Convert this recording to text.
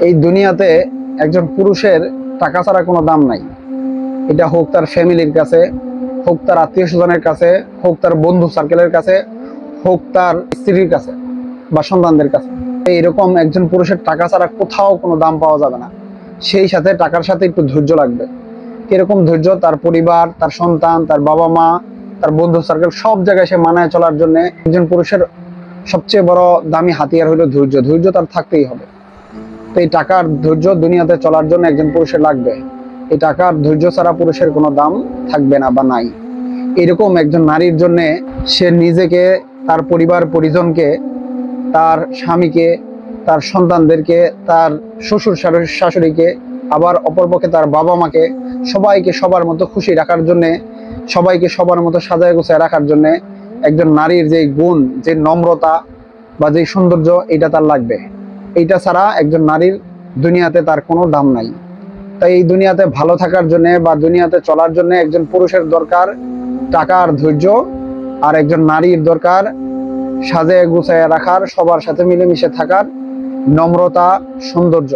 এই দুনিয়াতে একজন পুরুষের টাকা ছাড়া কোনো দাম নাই। এটা হোক তার ফ্যামিলির কাছে, হোক তার আত্মীয় স্বজনের কাছে, হোক তার বন্ধু সার্কেলের কাছে, হোক তার স্ত্রীর কাছে বা সন্তানদের কাছে। এইরকম একজন পুরুষের টাকা ছাড়া কোথাও কোনো দাম পাওয়া যাবে না। সেই সাথে টাকার সাথে একটু ধৈর্য লাগবে। কিরকম ধৈর্য? তার পরিবার, তার সন্তান, তার বাবা মা, তার বন্ধু সার্কেল সব জায়গায় সে মানায় চলার জন্য একজন পুরুষের সবচেয়ে বড় দামি হাতিয়ার হলো ধৈর্য। ধৈর্য তার থাকতেই হবে। তো এই টাকার ধৈর্য দুনিয়াতে চলার জন্য একজন পুরুষের লাগবে। এই টাকার ধৈর্য ছাড়া পুরুষের কোনো দাম থাকবে না বা নাই। এরকম একজন নারীর জন্য সে নিজেকে, তার পরিবার পরিজনকে, তার স্বামীকে, তার সন্তানদেরকে, তার শ্বশুর শাশুড়িকে, আবার অপরপক্ষে তার বাবা মাকে, সবাইকে সবার মতো খুশি রাখার জন্যে, সবাইকে সবার মতো সাজায় গোছায় রাখার জন্যে একজন নারীর যে গুণ, যে নম্রতা বা যে সৌন্দর্য, এটা তার লাগবে। এইটা ছাড়া একজন নারীর দুনিয়াতে তার কোনো দাম নাই। তাই এই দুনিয়াতে ভালো থাকার জন্য বা দুনিয়াতে চলার জন্য একজন পুরুষের দরকার টাকা আর ধৈর্য, আর একজন নারীর দরকার সাজায় গুছায় রাখার, সবার সাথে মিলেমিশে থাকার নম্রতা, সৌন্দর্য।